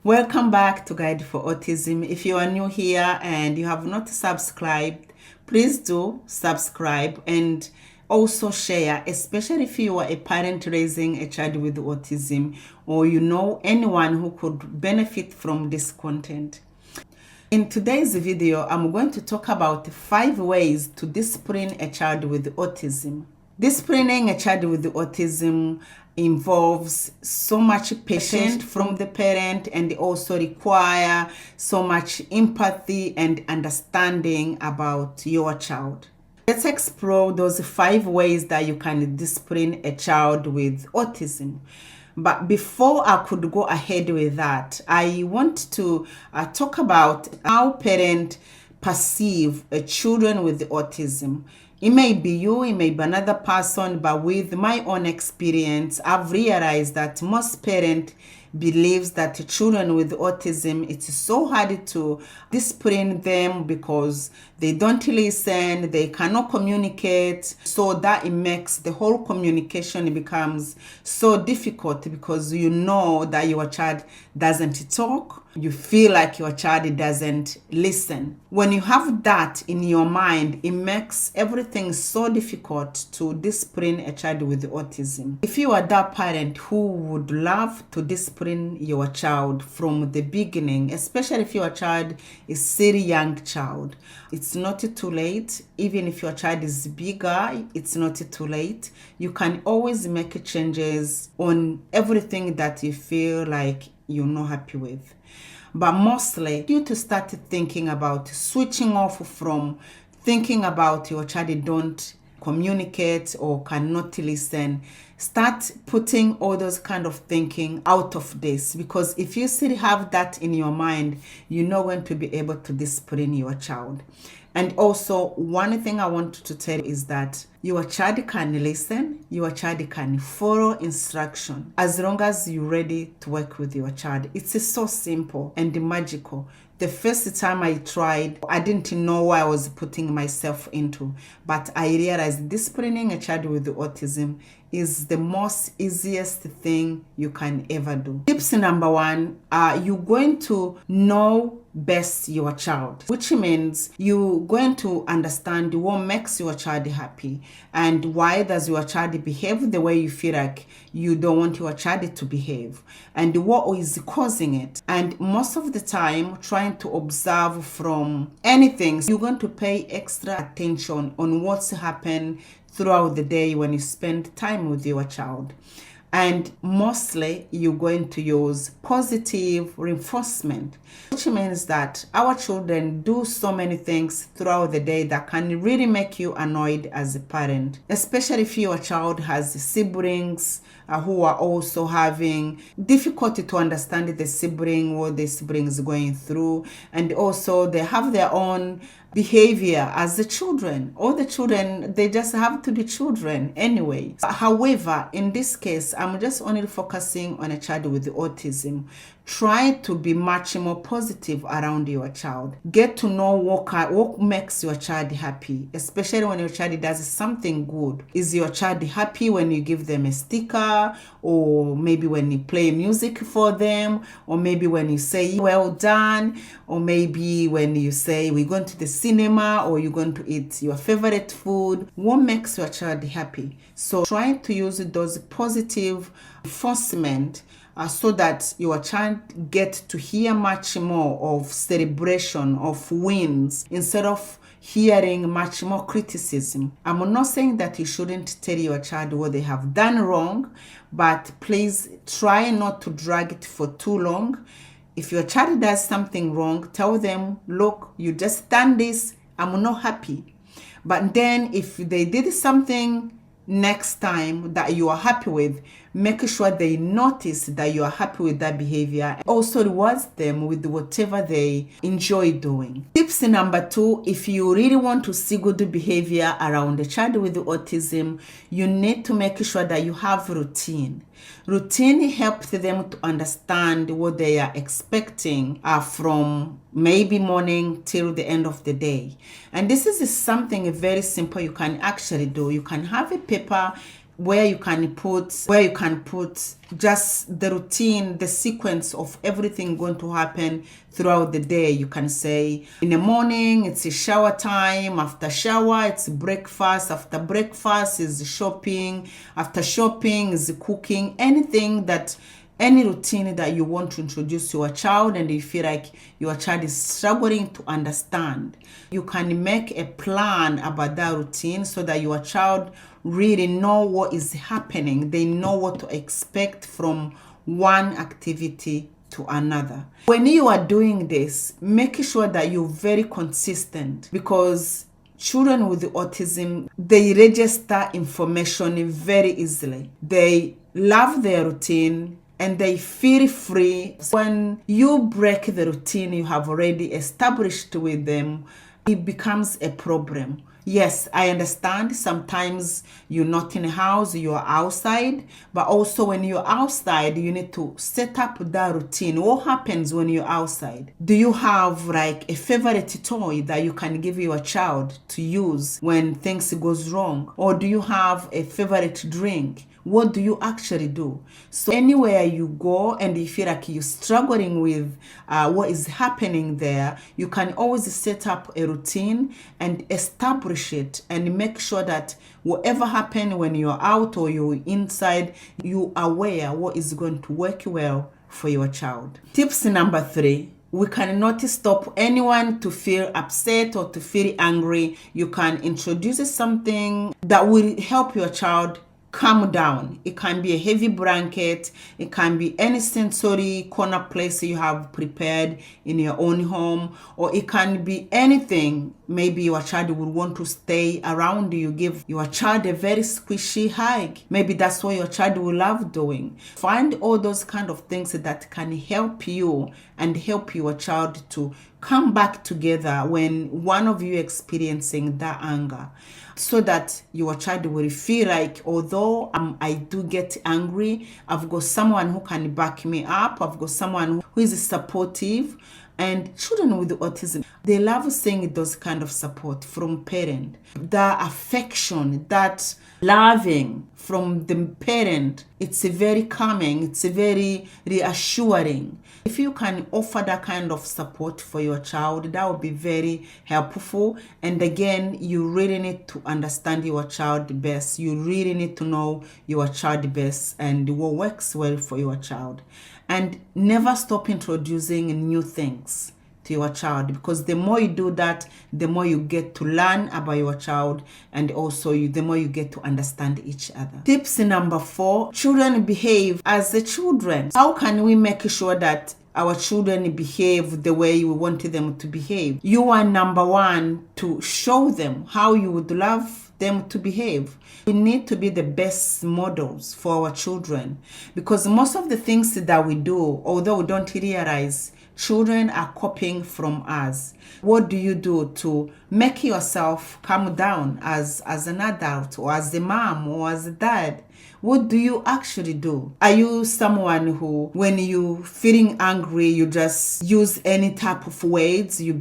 Welcome back to Guide for Autism. If you are new here and you have not subscribed, please do subscribe and also share, especially if you are a parent raising a child with autism or you know anyone who could benefit from this content. In today's video, I'm going to talk about 5 ways to discipline a child with autism. Disciplining a child with autism involves so much patience from the parent and also require so much empathy and understanding about your child. Let's explore those 5 ways that you can discipline a child with autism. But before I could go ahead with that, I want to talk about how parents perceive children with autism. It may be you, it may be another person, but with my own experience, I've realized that most parents believes that children with autism, it's so hard to discipline them because they don't listen, they cannot communicate. So that it makes the whole communication becomes so difficult because you know that your child doesn't talk. You feel like your child doesn't listen. When you have that in your mind, it makes everything so difficult to discipline a child with autism. If you are that parent who would love to discipline your child from the beginning, especially if your child is still a young child, it's not too late. Even if your child is bigger, it's not too late. You can always make changes on everything that you feel like you're not happy with. But mostly, you to start thinking about switching off from thinking about your child don't communicate or cannot listen. Start putting all those kind of thinking out of this, because if you still have that in your mind, you're not going to be able to discipline your child. And also, one thing I want to tell you is that your child can listen, your child can follow instruction as long as you're ready to work with your child. It's so simple and magical. The first time I tried, I didn't know what I was putting myself into, but I realized disciplining a child with autism is the most easiest thing you can ever do. Tips number 1, you're going to know best your child, which means you're going to understand what makes your child happy and why does your child behave the way you feel like you don't want your child to behave and what is causing it. And most of the time, trying to observe from anything, you're going to pay extra attention on what's happened throughout the day when you spend time with your child. And mostly you're going to use positive reinforcement, which means that our children do so many things throughout the day that can really make you annoyed as a parent, especially if your child has siblings who are also having difficulty to understand the sibling, what the sibling is going through, and also they have their own behavior as the children. All the children, they just have to be children anyway. However, in this case, I'm just only focusing on a child with autism. Try to be much more positive around your child. Get to know what makes your child happy, especially when your child does something good. Is your child happy when you give them a sticker, or maybe when you play music for them, or maybe when you say well done, or maybe when you say we're going to the cinema, or you're going to eat your favorite food? What makes your child happy? So try to use those positive reinforcement so that your child gets to hear much more of celebration of wins instead of hearing much more criticism. I'm not saying that you shouldn't tell your child what they have done wrong, but please try not to drag it for too long. If your child does something wrong, tell them, look, you just done this, I'm not happy. But then if they did something next time that you are happy with, make sure they notice that you are happy with that behavior, and also rewards them with whatever they enjoy doing. Tips number 2, if you really want to see good behavior around a child with autism, you need to make sure that you have routine. Routine helps them to understand what they are expecting from maybe morning till the end of the day. And this is something very simple you can actually do. You can have a paper where you can put just the routine, the sequence of everything going to happen throughout the day. You can say in the morning it's a shower time, after shower it's breakfast, after breakfast is shopping, after shopping is cooking. Any routine that you want to introduce to your child and you feel like your child is struggling to understand, you can make a plan about that routine so that your child really know what is happening. They know what to expect from one activity to another. When you are doing this, make sure that you're very consistent, because children with autism, they register information very easily. They love their routine and they feel free. When you break the routine you have already established with them, it becomes a problem. Yes, I understand sometimes you're not in a house, you're outside, but also when you're outside, you need to set up that routine. What happens when you're outside? Do you have like a favorite toy that you can give your child to use when things goes wrong? Or do you have a favorite drink? What do you actually do? So anywhere you go and you feel like you're struggling with what is happening there, you can always set up a routine and establish it and make sure that whatever happens when you're out or you're inside, you're aware what is going to work well for your child. Tips number 3. We cannot stop anyone to feel upset or to feel angry. You can introduce something that will help your child calm down. It can be a heavy blanket. It can be any sensory corner place you have prepared in your own home, or it can be anything. Maybe your child will want to stay around you. Give your child a very squishy hug. Maybe that's what your child will love doing. Find all those kind of things that can help you and help your child to come back together when one of you experiencing that anger, so that your child will feel like, although I do get angry, I've got someone who can back me up. I've got someone who is supportive. And children with autism, they love seeing those kind of support from parent. That affection, that loving from the parent, it's very calming, it's very reassuring. If you can offer that kind of support for your child, that would be very helpful. And again, you really need to understand your child best. You really need to know your child best and what works well for your child. And never stop introducing new things to your child, because the more you do that, the more you get to learn about your child, and also the more you get to understand each other. Tips number 4, children behave as the children. How can we make sure that our children behave the way we want them to behave? You are number 1 to show them how you would love them to behave. We need to be the best models for our children, because most of the things that we do, although we don't realize, children are copying from us. What do you do to make yourself calm down as an adult, or as a mom, or as a dad? What do you actually do? Are you someone who, when you feeling angry, you just use any type of words? You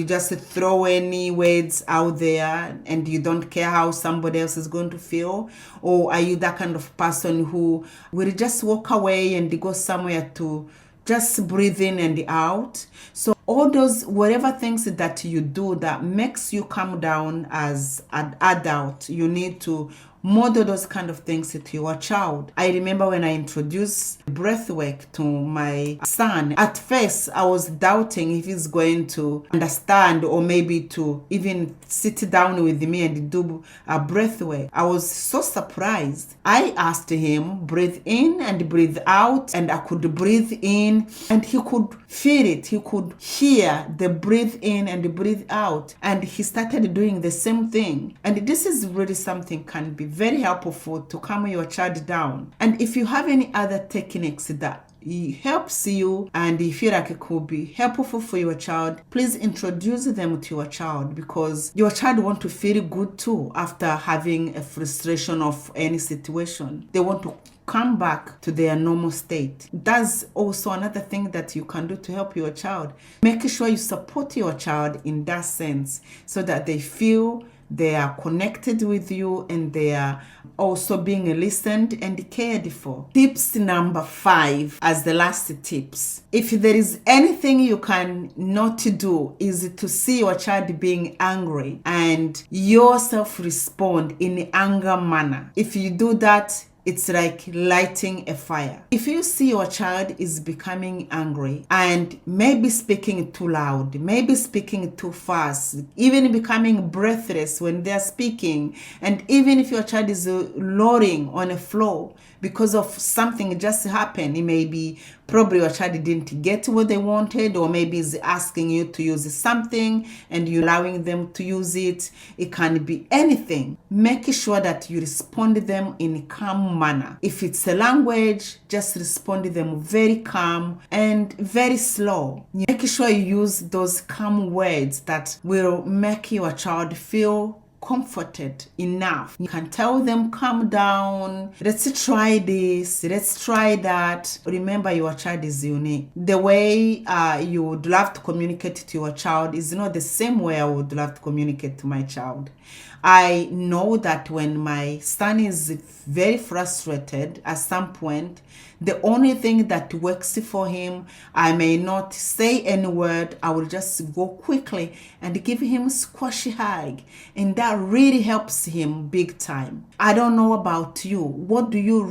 just throw any words out there and you don't care how somebody else is going to feel? Or are you that kind of person who will just walk away and go somewhere to just breathe in and out? So all those, whatever things that you do that makes you calm down as an adult, you need to model those kind of things to your child. I remember when I introduced breath work to my son, at first I was doubting if he's going to understand, or maybe to even sit down with me and do a breath work. I was so surprised. I asked him, breathe in and breathe out, and I could breathe in and he could feel it. He could hear the breathe in and breathe out, and he started doing the same thing. And this is really something can be very helpful to calm your child down. And if you have any other techniques that helps you and you feel like it could be helpful for your child, please introduce them to your child, because your child want to feel good too after having a frustration of any situation. They want to come back to their normal state. That's also another thing that you can do to help your child. Make sure you support your child in that sense, so that they feel they are connected with you, and they are also being listened and cared for. Tips number 5 as the last tips. If there is anything you can not do, is to see your child being angry and yourself respond in anger manner. If you do that, it's like lighting a fire. If you see your child is becoming angry and maybe speaking too loud, maybe speaking too fast, even becoming breathless when they're speaking, and even if your child is lowering on the floor because of something just happened, it may be probably your child didn't get what they wanted, or maybe is asking you to use something and you're allowing them to use it. It can be anything. Make sure that you respond to them in a calm manner. If it's a language, just respond to them very calm and very slow. Make sure you use those calm words that will make your child feel comforted enough. You can tell them, calm down, let's try this, let's try that. Remember, your child is unique. The way you would love to communicate to your child is not the same way I would love to communicate to my child. I know that when my son is very frustrated at some point, the only thing that works for him, I may not say any word, I will just go quickly and give him a squashy hug. And that really helps him big time. I don't know about you. What do you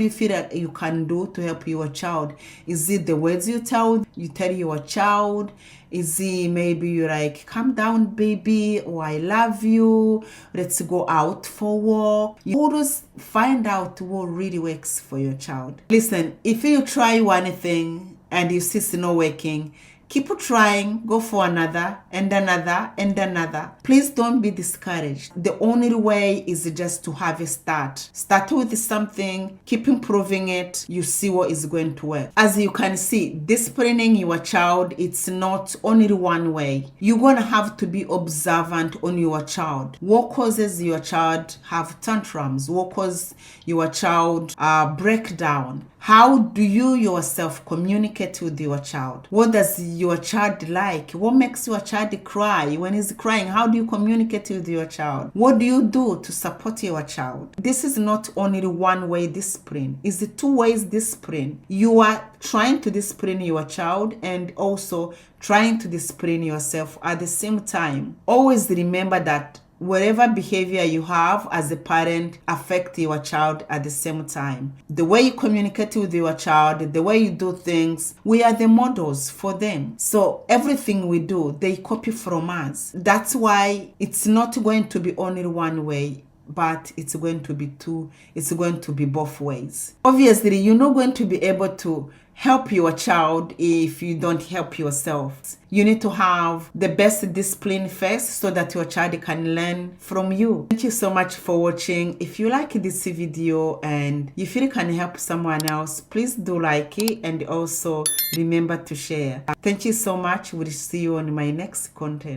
feel that you can do to help your child? Is it the words you tell your child? Is it maybe you're like, calm down, baby, or I love you, let's go out for a walk? You always find out what really works for your child. Listen, if you try one thing and you see it's not working, keep trying, go for another and another and another. Please don't be discouraged. The only way is just to have a start. Start with something, keep improving it, you see what is going to work. As you can see, disciplining your child, it's not only one way. You're going to have to be observant on your child. What causes your child have tantrums? What causes your child break down? How do you yourself communicate with your child? What does your child like? What makes your child cry? When he's crying, how do you communicate with your child? What do you do to support your child? This is not only one way discipline. It's a two ways discipline. You are trying to discipline your child and also trying to discipline yourself at the same time. Always remember that whatever behavior you have as a parent affects your child at the same time. The way you communicate with your child, the way you do things, we are the models for them. So everything we do, they copy from us. That's why it's not going to be only one way, but it's going to be two. It's going to be both ways. Obviously, you're not going to be able to help your child if you don't help yourself. You need to have the best discipline first so that your child can learn from you. Thank you so much for watching. If you like this video and you feel it can help someone else, please do like it and also remember to share. Thank you so much. We'll see you on my next content.